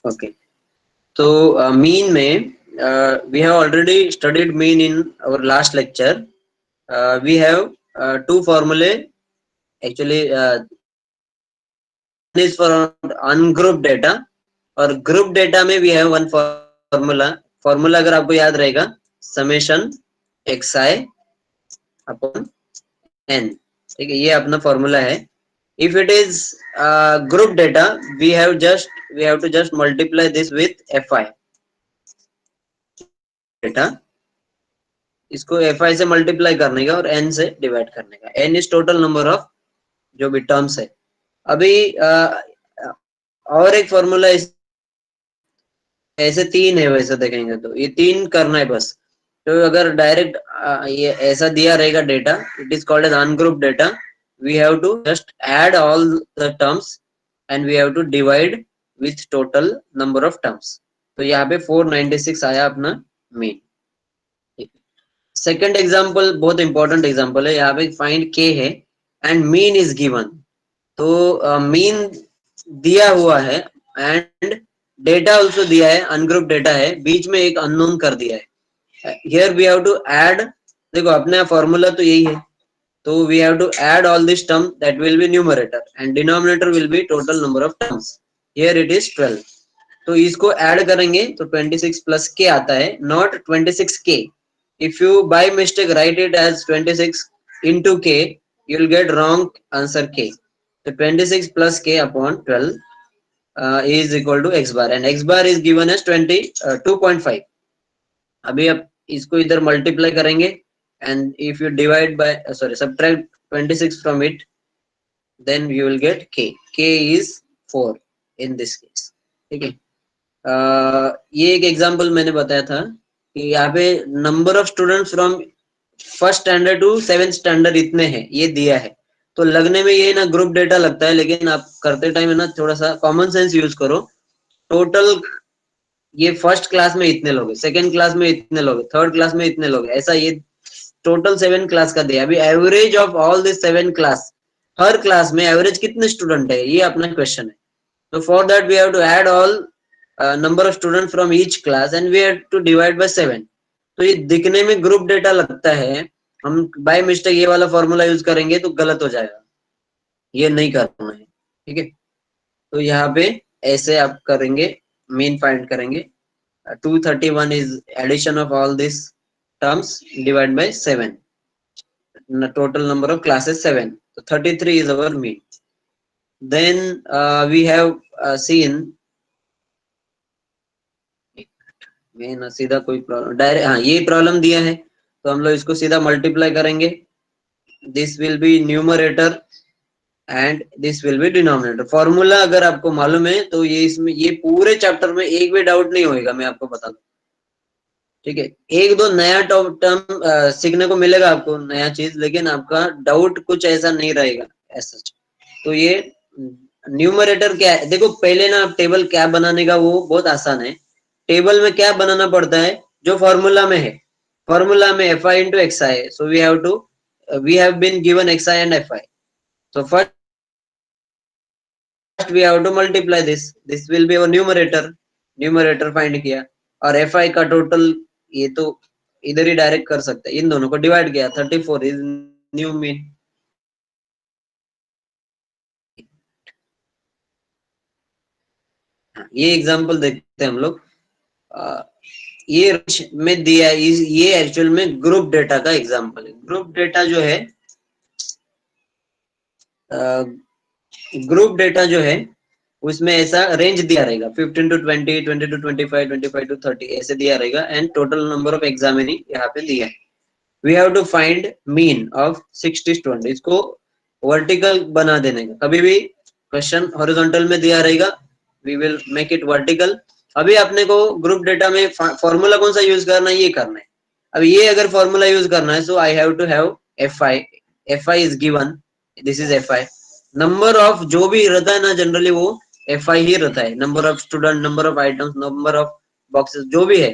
Okay, तो mean में we have already studied mean in our last lecture. We have two formulae actually. One is for ungrouped data और group data में we have one formula अगर आपको याद रहेगा, summation xi upon n, ठीक है, ये अपना फॉर्मूला है. If it is group data, we have to just multiply this with fi data, इसको fi से मल्टीप्लाई करने का और n से डिवाइड करने का. n is total number of जो भी टर्म्स है. अभी और एक फॉर्मूला ऐसे तीन है, वैसे देखेंगे तो ये तीन करना है बस. तो अगर डायरेक्ट ये ऐसा दिया रहेगा data, it is called as ungroup data. We have to just add all the terms and we have to divide with total number of terms. तो यहाँ पे 496 आया अपना मीन. सेकंड एग्जांपल बहुत इंपॉर्टेंट एग्जांपल है. यहाँ पे फाइंड के है एंड मीन इज गिवन. तो मीन दिया हुआ है एंड डेटा ऑल्सो दिया है, अनग्रुप डेटा है, बीच में एक अननोन कर दिया है. Here we have to add. देखो अपना फॉर्मूला तो यही है, तो we have to add all this term that will be numerator and denominator will be total number of terms. Here it is 12. तो इसको ऐड करेंगे तो 26 प्लस के आता है, not 26k. If you by mistake write it as 26 into k, you will get wrong answer k. So 26 plus k upon 12 is equal to x bar and x bar is given as 2.5. अभी आप इसको इधर multiply करेंगे and if you divide by subtract 26 from it, then you will get k. k is 4 in this case. ठीक है. ये एक example मैंने बताया था कि यहाँ पे number of students from first standard to 7th standard इतने हैं, ये दिया है. तो लगने में ये ना ग्रुप डेटा लगता है, लेकिन आप करते टाइम है ना थोड़ा सा कॉमन सेंस यूज करो. टोटल ये फर्स्ट क्लास में इतने लोग, सेकंड क्लास में इतने लोग, थर्ड क्लास में इतने लोग, ऐसा ये टोटल 7 क्लास का दिया. अभी average of all this 7 class, हर क्लास में एवरेज कितने स्टूडेंट है, ये अपना क्वेश्चन है. तो for that we have to add all number of student from each class and we have to divide by 7. तो ये दिखने में ग्रुप डेटा लगता है, हम बाय मिस्टेक ये वाला फॉर्मूला यूज करेंगे तो गलत हो जाएगा, ये नहीं करना है. ठीक है. तो यहाँ पे ऐसे आप करेंगे, मीन फाइंड करेंगे. 231 is addition of all this terms divide by 7. Total number of classes 7. तो 33 is our mean. Then we have seen में ना सीधा कोई प्रॉब्लम डायरेक्ट, हाँ ये प्रॉब्लम दिया है तो हम लोग इसको सीधा मल्टीप्लाई करेंगे. This will be numerator and this will be denominator. Formula अगर आपको मालूम है तो ये इसमें ये पूरे चैप्टर में एक भी डाउट नहीं होएगा, मैं आपको बता दूं. ठीक है. एक दो नया टर्म सीखने को मिलेगा आपको, नया चीज, लेकिन आपका डाउट कुछ ऐसा नहीं रहेगा ऐसा. तो ये न्यूमरेटर क्या है, देखो पहले ना टेबल क्या बनाने का वो बहुत आसान है. टेबल में क्या बनाना पड़ता है, जो फॉर्मूला में है. फॉर्मूला में fi into xi, so we have been given xi and fi. So first we have to multiply this will be our numerator find किया और fi का टोटल ये तो इधर ही डायरेक्ट कर सकते हैं, इन दोनों को डिवाइड किया, 34 इज न्यू मीन. ये एग्जांपल देखते हैं हम लोग. ये में दिया, ये एक्चुअल में ग्रुप डेटा का एग्जांपल है. ग्रुप डेटा जो है, ग्रुप डेटा जो है उसमें ऐसा रेंज दिया रहेगा 15 to 20, 20 to 25, 25 to 30 ऐसे दिया रहेगा and total number of examinee यहाँ पे दिया है. We have to find mean of 60 student. इसको वर्टिकल बना देने का. कभी भी क्वेश्चन हॉरिजॉन्टल में दिया रहेगा, we will make it vertical. अभी आपने को ग्रुप डेटा में फॉर्मूला कौन सा यूज करना है, ये करना है. अब ये अगर फॉर्मूला यूज करना है, so I have to have fi is given, this is fi. Number of जो भी रहता है ना जनरली वो fi ही रहता है. Number of student, number of items, number of boxes जो भी है.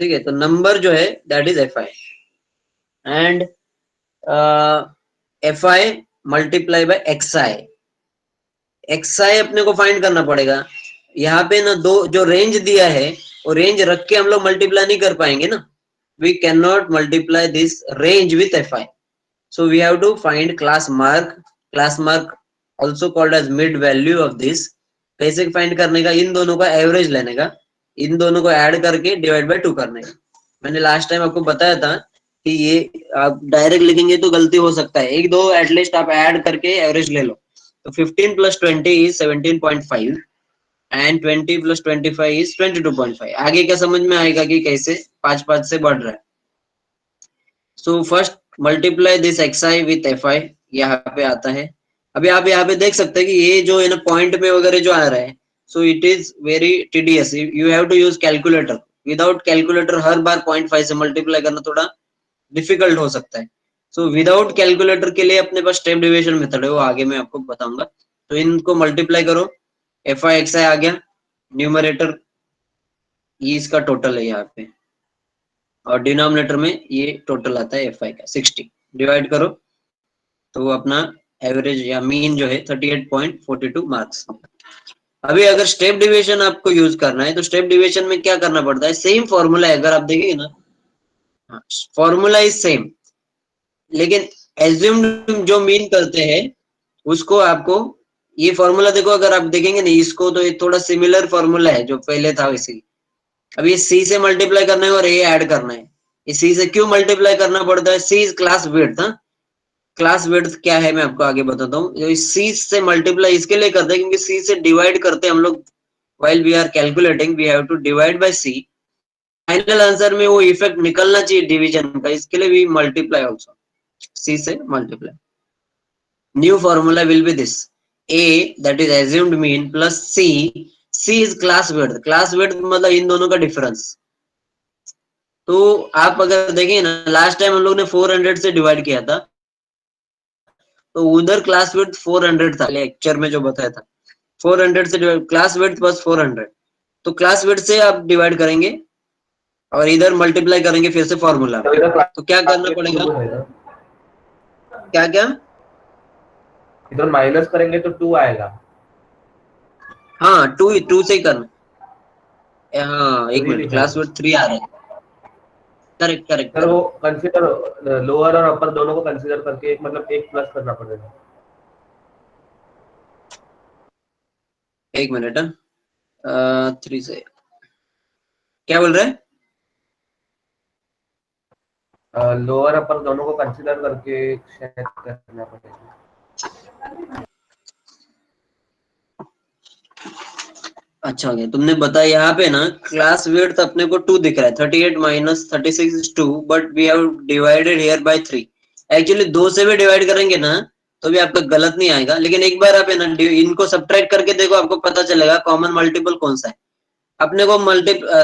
ठीक है. तो नंबर जो है that is fi and fi multiply by xi. xi अपने को फाइंड करना पड़ेगा. यहाँ पे ना दो जो रेंज दिया है वो रेंज रख के हम लोग मल्टीप्लाई नहीं कर पाएंगे ना, we can not multiply this range with fi. So we have to find class mark also called as mid value of this. कैसे फाइंड करने का, इन दोनों का एवरेज लेने का, इन दोनों को ऐड करके डिवाइड बाय 2 करने का। मैंने लास्ट टाइम आपको बताया था कि ये आप डायरेक्ट लिखेंगे तो गलती हो सकता है, एक दो एटलीस्ट आप ऐड करके एवरेज ले लो। तो 15 plus 20 is 17.5 and 20 plus 25 is 22.5। आगे क्या समझ में आएगा कि कैसे 5 से बढ़ रहा है। So first multiply this xi with fi, यहाँ पे आता है। अभी आप यहाँ पे देख सकते हैं कि ये जो है ना पॉइंट में वगैरह जो आ रहा है, so it is very tedious, you have to use calculator. Without calculator हर बार 0.5 से मल्टीप्लाई करना थोड़ा डिफिकल्ट हो सकता है। सो विदाउट कैलकुलेटर के लिए अपने पास स्टेप डिविजन मेथड है, वो आगे मैं आपको बताऊंगा। तो इनको मल्टीप्लाई करो, fi xi आ गया न्यूमरेटर, ये इसका टोटल है यहाँ पे, और डिनोमिनेटर में ये टोटल आता है fi का 60। डिवाइड करो तो अपना एवरेज या मीन जो है 38.42 मार्क्स। अभी अगर स्टेप डिविजन आपको यूज करना है तो स्टेप डिविजन में क्या करना पड़ता है, सेम फॉर्मूला है, अगर आप देखेंगे ना, फॉर्मूला इज सेम, लेकिन एज्यूम्ड जो मीन करते हैं उसको आपको, ये फॉर्मूला देखो अगर आप देखेंगे ना इसको, तो ये थोड़ा सिमिलर फॉर्मूला है जो पहले था वैसे। अब ये सी से मल्टीप्लाई करना है और ए ऐड करना है। ये सी से क्यों मल्टीप्लाई करना पड़ता है, C is class width. Class width क्या है मैं आपको आगे बताता हूँ। सी से मल्टीप्लाई इसके लिए करते हैं क्योंकि सी से डिवाइड करते हैं हम लोग, while we are calculating we have to divide by C. Final answer में वो इफेक्ट निकलना चाहिए डिवीजन का, इसके लिए वी मल्टीप्लाई आल्सो, सी से multiply. New formula will be this, A that is assumed mean plus C, C is class width, class width मतलब इन दोनों का डिफरेंस। तो आप अगर देखें ना लास्ट टाइम हम लोग ने 400 से डिवाइड किया था, तो उधर क्लास विड्थ 400 था लेक्चर में जो बताया था, 400 से डिवाइड, क्लास विड्थ बस 400, तो क्लास विड्थ से आप डिवाइड करेंगे और इधर मल्टीप्लाई करेंगे फिर से फॉर्मूला। तो क्या करना पड़ेगा, क्या क्या इधर माइनस करेंगे तो 2 आएगा। हाँ 2 से ही करना। हाँ एक 3 मिनट, लिखा क्लास है विड्थ 3 आ रहा है, करेक्ट करेक्ट सर। वो करेक्ट। कंसीडर लोअर और अपर दोनों को कंसीडर करके एक मतलब एक प्लस करना पड़ेगा। एक मिनट 3 से क्या बोल रहे हैं, लोअर अपर दोनों को कंसीडर करके शायद करना पड़ेगा। अच्छा हो गया तुमने बताया। यहाँ पे ना क्लास विड्थ अपने को 2 दिख रहा है, 38 minus 36 is 2, but we have divided here by 3। Actually 2 से भी डिवाइड करेंगे ना तो भी आपका गलत नहीं आएगा, लेकिन एक बार आप है ना इनको सब्ट्रैक्ट करके देखो, आपको पता चलेगा कॉमन मल्टीपल कौन सा है। अपने को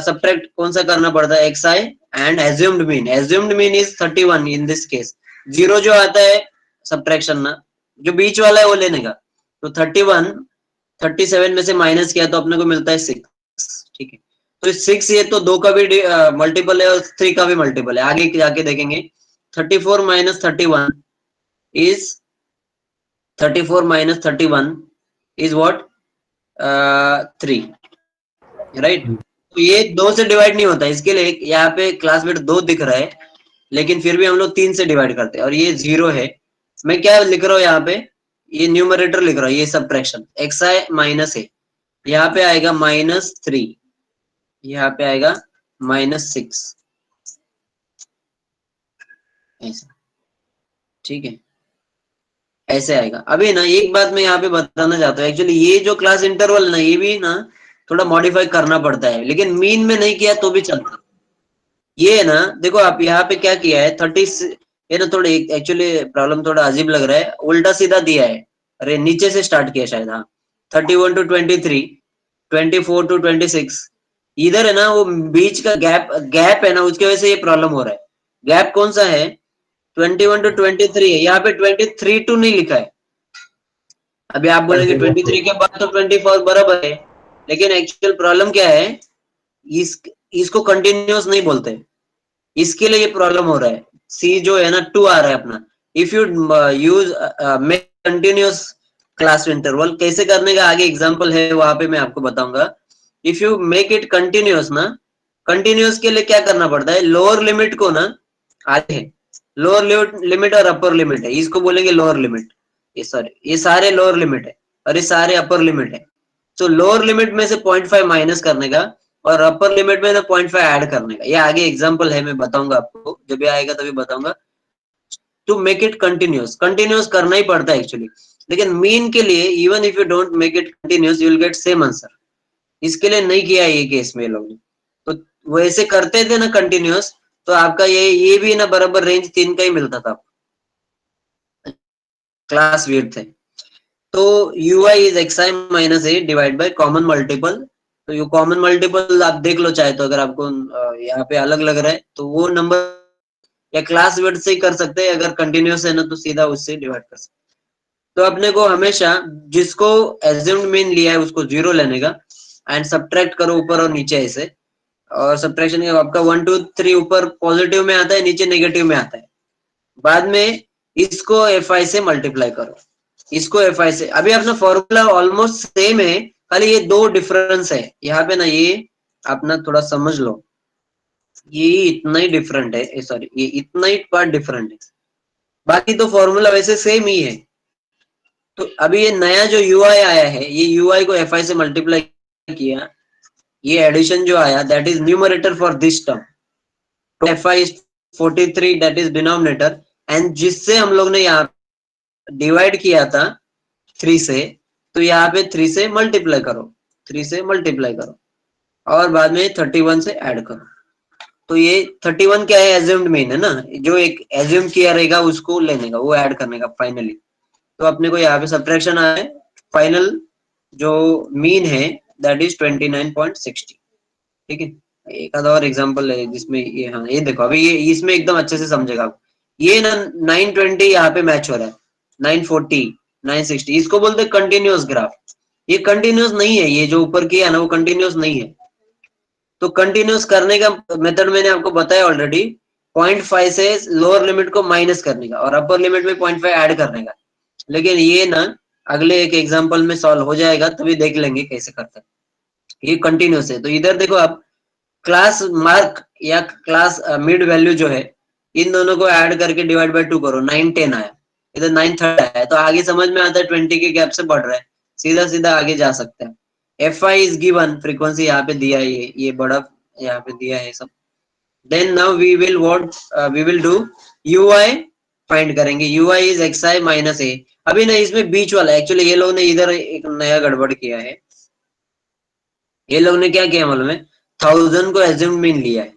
सब्ट्रैक्ट कौन सा करना पड़ता है, xi and assumed mean. Assumed mean is 31 in this case, zero जो आता है सब्ट्रैक्शन ना, जो बीच वाला है वो लेने का। तो 31 37 में से माइनस किया तो अपने को मिलता है 6, ठीक है। तो 6 ये तो 2 का भी मल्टीपल है और 3 का भी मल्टीपल है, आगे जाके देखेंगे। 34 minus 31 is 34 minus 31 is what 3, right. तो ये 2 से डिवाइड नहीं होता, इसके लिए यहाँ पे क्लास विड्थ 2 दिख रहा है, लेकिन फिर भी हम लोग 3 से डिवाइड करते हैं और ये 0 है। मैं क्या लिख रहा हूँ यहाँ पे, ये न्यूमरेटर लिख रहा हूँ, ये सब्ट्रैक्शन xi माइनस है, यहाँ पे आएगा -3, यहाँ पे आएगा -6, ऐसा, ठीक है, ऐसे आएगा। अभी ना एक बात मैं यहाँ पे बताना चाहता हूँ, एक्चुअली ये जो क्लास इंटरवल ना ये भी ना थोड़ा मॉडिफाई करना पड़ता है, लेकिन मीन में नहीं किया तो भी चलता है। ये है ना देखो आप यहाँ पे क्या किया है 30, ये ना थोड़ी एक्चुअली प्रॉब्लम थोड़ा अजीब लग रहा है, उल्टा सीधा दिया है। अरे नीचे से स्टार्ट किया शायद, हाँ 31 to 23, 24 to 26, इधर है ना वो बीच का गैप गैप है ना, उसकी वजह से ये प्रॉब्लम हो रहा है। गैप कौन सा है, 21 to 23 है, यहाँ पे 23 to नहीं लिखा है। अभी आप बोलेंगे 23 के बाद तो 24 बराबर है, लेकिन एक्चुअल प्रॉब्लम क्या है, इस इसको कंटिन्यूअस नहीं बोलते, इसके लिए ये प्रॉब्लम हो रहा है। सी जो है ना 2 आ रहा है अपना। If you use make continuous class interval, कैसे करने का आगे एग्जांपल है वहां पे मैं आपको बताऊंगा। If you make it continuous ना, कंटिन्यूअस के लिए क्या करना पड़ता है, लोअर लिमिट को ना आगे है, लोअर लिमिट और अपर लिमिट है, इसको बोलेंगे लोअर लिमिट, ये सॉरी ये सारे लोअर लिमिट है और ये सारे अपर लिमिट है। तो लोअर लिमिट में से 0.5 माइनस करने का और अपर लिमिट में ना 0.5 ऐड करने का, ये आगे एग्जांपल है, मैं बताऊंगा आपको, जब भी आएगा तभी बताऊंगा। To make it continuous, continuous करना ही पड़ता है एक्चुअली, लेकिन मीन के लिए even if you don't make it continuous you will get same answer. इसके लिए नहीं किया ये केस में लोग ने, तो वैसे करते थे ना कंटिन्यूअस, तो आपका ये भी ना बराबर रेंज 3 का ही मिलता था, क्लास विड्थ है। तो ui is xi minus A divide by common multiple. तो ये कॉमन मल्टीपल आप देख लो चाहे तो, अगर आपको यहाँ पे अलग लग रहा है तो वो नंबर या क्लास विड्थ से ही कर सकते हैं, अगर कंटिन्यूअस है ना तो सीधा उससे डिवाइड कर सकते हैं। तो अपने को हमेशा जिसको एज्यूम्ड मीन लिया है उसको 0 लेने का एंड सब्ट्रैक्ट करो ऊपर और नीचे ऐसे, और सब्ट्रैक्शन आपका 1 2 3 ऊपर पॉजिटिव में आता है, नीचे नेगेटिव में आता है। बाद में इसको fi से मल्टीप्लाई करो, इसको fi से। अभी अपना फॉर्मूला ऑलमोस्ट सेम है, खाली ये दो डिफरेंस है यहाँ पे ना, ये अपना थोड़ा समझ लो, ये इतना ही डिफरेंट है, सॉरी ये इतना ही पार्ट डिफरेंट है, बाकी तो फॉर्मूला वैसे सेम ही है। तो अभी ये नया जो ui आया है, ये ui को fi से मल्टीप्लाई किया, ये एडिशन जो आया that is numerator for this term, तो fi is 43 that is denominator, and जिससे हम लोग ने यहाँ डिवाइड किया था 3 से, तो यहाँ पे 3 से मल्टीप्लाई करो, 3 से मल्टीप्लाई करो और बाद में 31 से ऐड करो। तो ये 31 क्या है, एज्यूम्ड मीन है ना, जो एक एज्यूम किया रहेगा उसको लेने का, वो ऐड करने का फाइनली। तो अपने को यहाँ पे सब्ट्रैक्शन आया है, फाइनल जो मीन है दैट इज 29.60। ठीक है, एक आधा और एग्जांपल है जिसमें ये, हाँ ये देखो अभी ये इसमें एकदम अच्छे से समझेगा आप। ये ना 920 यहाँ पे मैच हो रहा है, 940 960, इसको बोलते हैं कंटिन्यूअस ग्राफ। ये कंटिन्यूअस नहीं है, ये जो ऊपर किया ना वो कंटिन्यूअस नहीं है। तो कंटिन्यूअस करने का मेथड मैंने आपको बताया ऑलरेडी, 0.5 से लोअर लिमिट को माइनस करने का और अपर लिमिट में 0.5 ऐड करने का। लेकिन ये ना अगले एक एग्जांपल में सॉल्व हो जाएगा, तभी देख लेंगे कैसे करते हैं। ये कंटिन्यूअस है, तो इधर देखो आप, क्लास मार्क या क्लास मिड वैल्यू जो है, इन दोनों को ऐड करके डिवाइड बाय 2 करो, 9 10 आया, इधर 9 30 आया, तो आगे समझ में आता है 20 के गैप से बढ़ रहा है, सीधा सीधा आगे जा सकते हैं। fi इज गिवन, फ्रीक्वेंसी यहाँ पे दिया है, ये बड़ा यहाँ पे दिया है सब। Then now we will do ui find करेंगे, ui is xi minus A. अभी ना इसमें बीच वाला, एक्चुअली ये लोग ने इधर एक नया गड़बड़ किया है, ये लोग ने क्या किया मालूम है, 1000 को एज्यूम मीन लिया है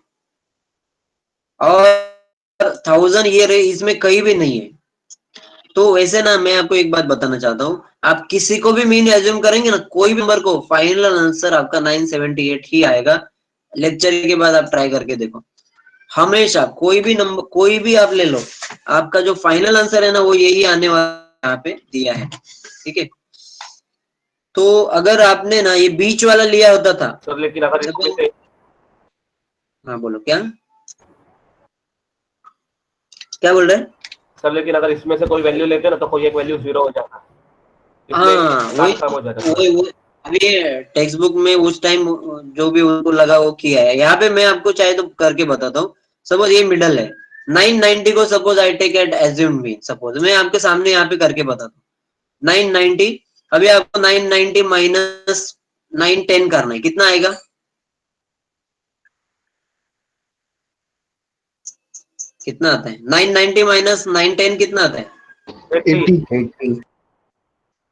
और 1000 ये रहे, इसमें कहीं भी नहीं है। तो वैसे ना मैं आपको एक बात बताना चाहता हूँ, आप किसी को भी मीन एज्यूम करेंगे ना, कोई भी नंबर को, फाइनल आंसर आपका 978 ही आएगा। लेक्चर के बाद आप ट्राई करके देखो, हमेशा कोई भी नंबर, कोई भी आप ले लो, आपका जो फाइनल आंसर है ना वो यही आने वाला यहाँ पे दिया है। ठीक है, तो अगर आपने ना ये बीच वाला लिया होता था, सर लेकिन अगर इसमें से, हाँ बोलो क्या क्या बोल रहे हैं। सर लेकिन अगर इसमें से कोई वैल्यू लेते ना तो कोई एक वैल्यू 0 हो जाता, इसलिए हाँ वही काम खत्म हो जाता सर। वही अभी टेक्स्ट बुक में उस टाइम जो भी उनको लगा वो किया है, यहाँ पे मैं आपको चाहे तो करके बताता हूँ। सपोज ये मिडल है, 990 को suppose I take at assumed mean, suppose मैं आपके सामने यहाँ पे करके बताता हूँ 990। अभी आपको 990 माइनस 910 करना है, कितना आएगा, कितना आता है, 990 माइनस 910 कितना आता है, 80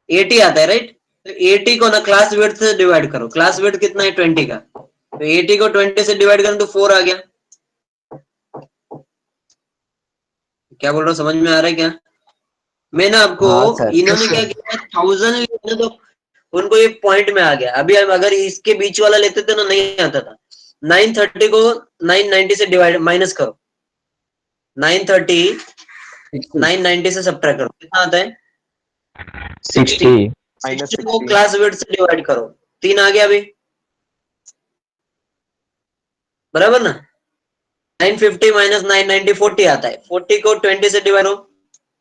80 आता है राइट। तो 80 को ना क्लास विड्थ से डिवाइड करो, क्लास विड्थ कितना है 20 का, तो 80 को 20 से डिवाइड करें तो 4 आ गया। क्या बोल रहा हूँ, समझ में आ रहा है क्या। मैं ना आपको, हाँ सर। इन्होंने क्या किया, 1000 लिया तो उनको ये पॉइंट में आ गया। अभी हम अगर इसके बीच वाला लेते थे ना नहीं आता था। 930 को 990 से डिवाइड माइनस करो, 930 990 से सब्ट्रैक्ट करो, कितना आता है 60। 60 को क्लास विड्थ से डिवाइड करो, 3 आ गया अभी, बराबर ना। 950 माइनस 990 40 आता है, 40 को 20 से डिवाइड हो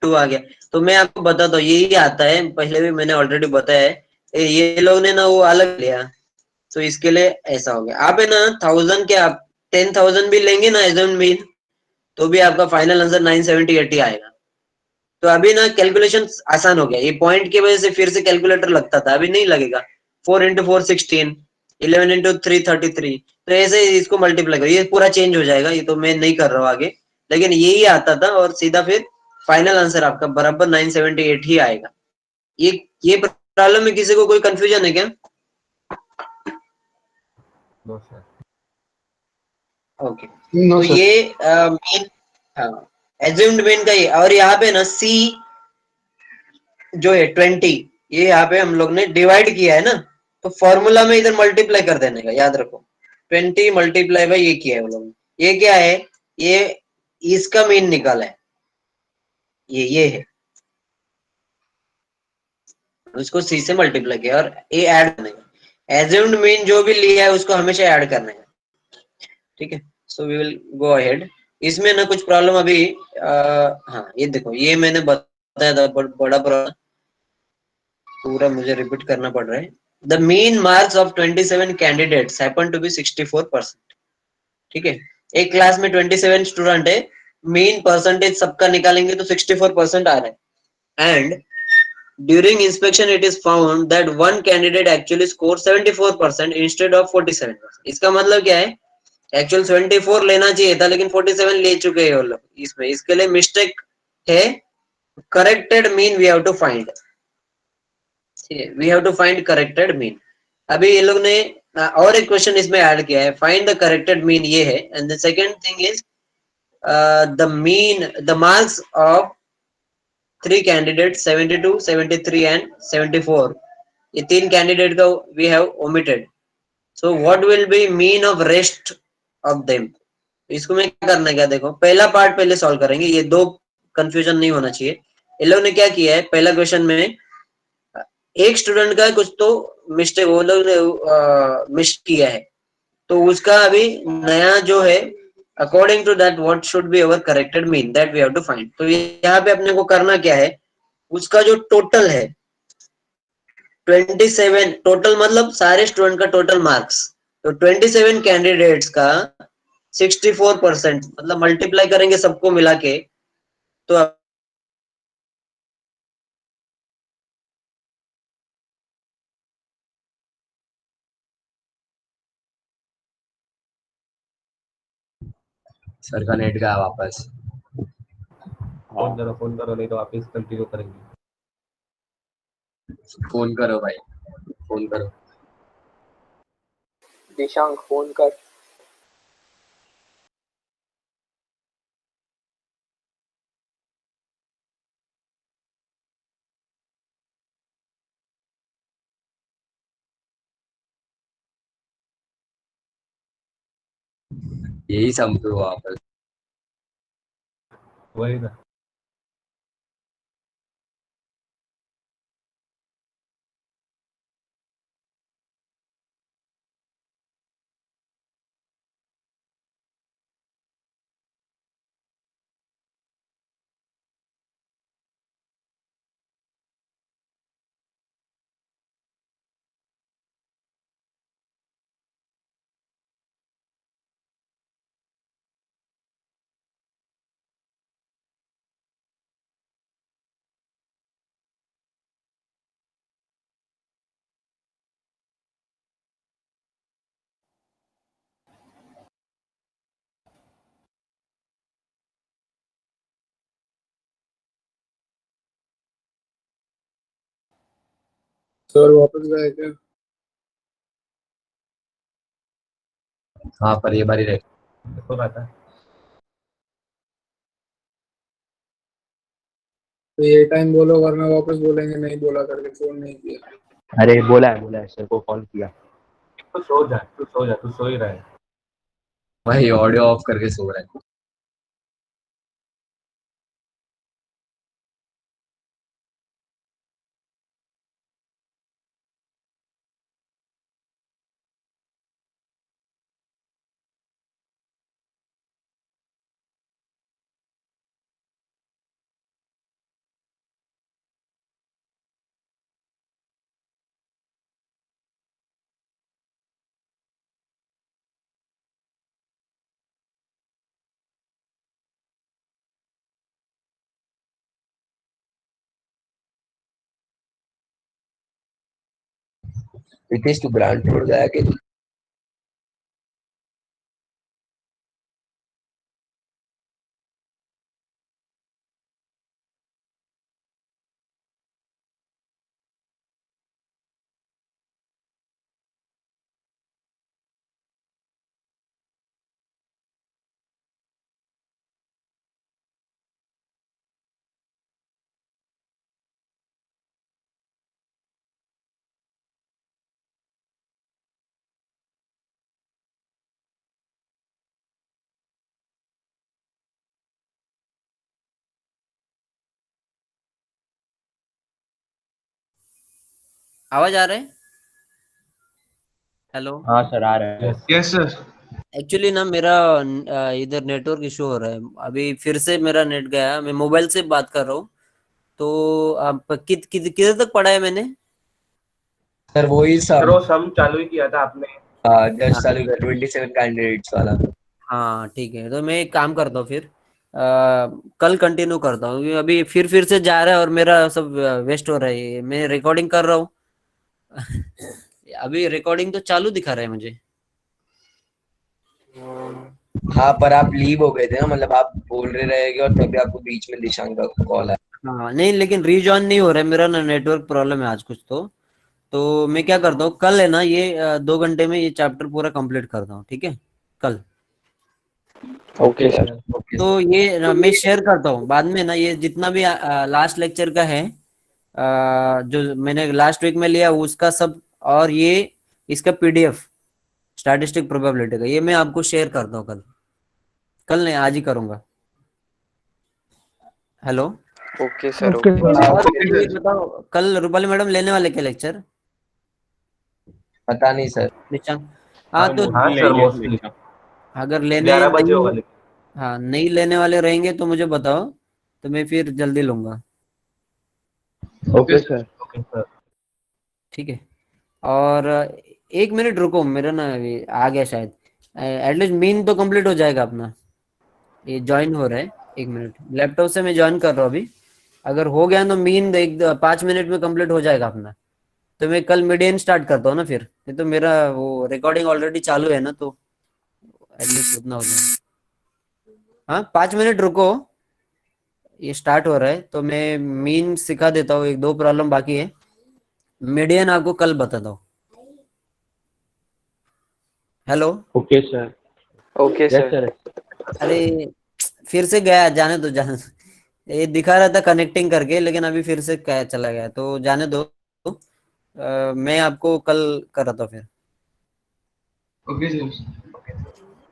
2 आ गया। तो मैं आपको बताता हूँ यही आता है, पहले भी मैंने ऑलरेडी बताया है, ये लोग ने ना वो अलग लिया, तो इसके लिए ऐसा हो गया। आप है ना 1000 के आप 10,000 भी लेंगे ना एज मीन, तो भी आपका फाइनल आंसर 970 आएगा। तो अभी ना कैलकुलेशन आसान हो गया, ये पॉइंट की वजह से फिर से कैलकुलेटर लगता था, अभी नहीं लगेगा। 4 × 4 16, 11 × 3 33, तो ऐसे ही इसको मल्टीप्लाई करो, ये पूरा चेंज हो जाएगा, ये तो मैं नहीं कर रहा हूँ आगे, लेकिन यही आता था और सीधा फिर फाइनल आंसर आपका बराबर 978 ही आएगा। ये प्रॉब्लम में किसी को कोई कंफ्यूजन है क्या? No sir. ओके, नो तो सर। ये मीन, हाँ, एज्यूम्ड मीन का ये, और यहाँ पे ना सी जो है 20, ये यहाँ पे हम लोग ने डिवाइड किया है ना, तो फॉर्मूला में इधर मल्टीप्लाई कर देने का, याद रखो 20 मल्टीप्लाई बाई ये किया है वो लोग ने। ये क्या है, ये इसका मीन निकाला है, ये है, उसको सी से मल्टीप्लाई किया और ये ऐड करने का। एज्यूम्ड मीन जो भी लिया है उसको हमेशा ऐड करने का, ठीक है। So we will go ahead. इसमें ना कुछ प्रॉब्लम अभी हाँ ये देखो, ये मैंने बताया था बड़ा प्रॉब्लम, पूरा मुझे रिपीट करना पड़ रहा है। The mean marks of 27 candidates happen to be 64%, ठीक है। एक क्लास में 27 स्टूडेंट है, मीन परसेंटेज सबका निकालेंगे तो 64% आ रहा है, and during inspection it is found that one candidate actually score 74% instead of 47%। इसका मतलब क्या है, एक्चुअल 74 लेना चाहिए था लेकिन 47 ले चुके हैं वो लोग इसमें, इसके लिए मिस्टेक है। Corrected mean we have to find, ठीक है, we have to find corrected mean. अभी ये लोग ने और एक क्वेश्चन इसमें ऐड किया है, फाइंड द करेक्टेड मीन, ये है। And the second thing is the mean, the marks of 3 candidate 72 73 and 74, ये 3 कैंडिडेट का we have omitted, so what will be mean of rest of them. इसको में क्या करना है, क्या देखो, पहला पार्ट पहले सॉल्व करेंगे, ये दो कंफ्यूजन नहीं होना चाहिए। इन लोग ने क्या किया है, पहला क्वेश्चन में एक स्टूडेंट का कुछ तो मिस्टेक वो लोग ने मिस किया है, तो उसका अभी नया जो है, according to that what should be our corrected mean, that we have to find. तो यहाँ पे अपने को करना क्या है, उसका जो टोटल है 27, टोटल मतलब सारे स्टूडेंट का टोटल मार्क्स, तो 27 कैंडिडेट्स का 64% मतलब मल्टीप्लाई करेंगे सबको मिला के, तो सर का नेट गया वापस। फोन करो नहीं तो वापिस कंटिन्यू करेंगे। फोन करो भाई, फोन करो। दिशांक फोन कर। यही समझो वापस। वही ना। सर वापस गए क्या? हाँ पर ये बारी रह। देखो रहता है। तो ये टाइम बोलो वरना वापस बोलेंगे नहीं बोला करके, फोन नहीं किया। अरे बोला है सर को कॉल किया। तू सो जा, तू सो जा, तू सो ही रहा है। भाई ऑडियो ऑफ करके सो रहा है। रितेश तू ब्रांड छोड़ गया कि आवाज आ रहा है? हेलो। हाँ सर आ रहा है। Yes sir. एक्चुअली ना मेरा इधर नेटवर्क इशू हो रहा है। अभी फिर से मेरा नेट गया। मैं मोबाइल से बात कर रहा हूँ। तो आप किधर तक पढ़ा है मैंने? सर वही सर सब वो सम चालू ही किया था आपने। जस्ट चालू कर 27 कैंडिडेट्स वाला। हाँ ठीक है, तो मैं एक काम करता हूँ फिर कल कंटिन्यू करता हूँ, क्योंकि अभी फिर से जा रहा है और मेरा सब वेस्ट हो रहा है। मैं रिकॉर्डिंग कर रहा हूँ। अभी रिकॉर्डिंग तो चालू दिखा रहा है मुझे। हाँ पर आप लीव हो गए थे ना, मतलब आप बोल रहे रहेगे और तभी आपको बीच में दिशांक का कॉल आया। हाँ नहीं, लेकिन रीजॉइन नहीं हो रहा है मेरा ना, नेटवर्क प्रॉब्लम है आज कुछ। तो मैं क्या करता हूँ, कल है ना ये 2 घंटे में ये चैप्टर पूरा कंप्लीट करता हूँ, ठीक है? कल। Okay sir. ओके तो सर। ये मैं शेयर करता हूँ बाद में ना, ये जितना भी लास्ट लेक्चर का है, जो मैंने लास्ट वीक में लिया उसका सब, और ये इसका पीडीएफ स्टैटिस्टिक प्रोबेबिलिटी का, ये मैं आपको शेयर करता हूँ कल। कल नहीं, आज ही करूंगा। Hello. Okay sir. Okay okay. Sir. और ओके मुझे ये सर। बताओ, कल रूपाली मैडम लेने वाले क्या लेक्चर? पता नहीं सर। निशांक। हाँ तो हाँ सर मोस्टली अगर लेने 11 बजे नहीं, होगा लेकिन। हाँ नहीं लेने वाले रहेंगे तो मुझे बताओ, तो मैं फिर जल्दी लूंगा। Okay sir. Okay sir. ठीक है। और 1 मिनट रुको, मेरा ना अभी आ गया शायद। एटलीस्ट मीन तो कंप्लीट हो जाएगा अपना। ये ज्वाइन हो रहा है। 1 मिनट, लैपटॉप से मैं ज्वाइन कर रहा हूँ अभी। अगर हो गया तो मीन 5 मिनट में कंप्लीट हो जाएगा अपना। तो मैं कल मीडियन स्टार्ट करता हूँ ना फिर, नहीं तो मेरा वो रिकॉर्डिंग ऑलरेडी चालू है ना, तो एटलीस्ट उतना हो जाए। हाँ 5 मिनट रुको, ये स्टार्ट हो रहा है तो मैं मीन सिखा देता हूँ। एक दो प्रॉब्लम बाकी है, मीडियन आपको कल बताता हूँ। Hello. Okay sir. Okay yes sir. अरे फिर से गया, जाने दो जाने दो। ये दिखा रहा था कनेक्टिंग करके, लेकिन अभी फिर से क्या चला गया, तो जाने दो। मैं आपको कल कर रहा था फिर। Okay sir.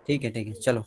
ठीक है चलो।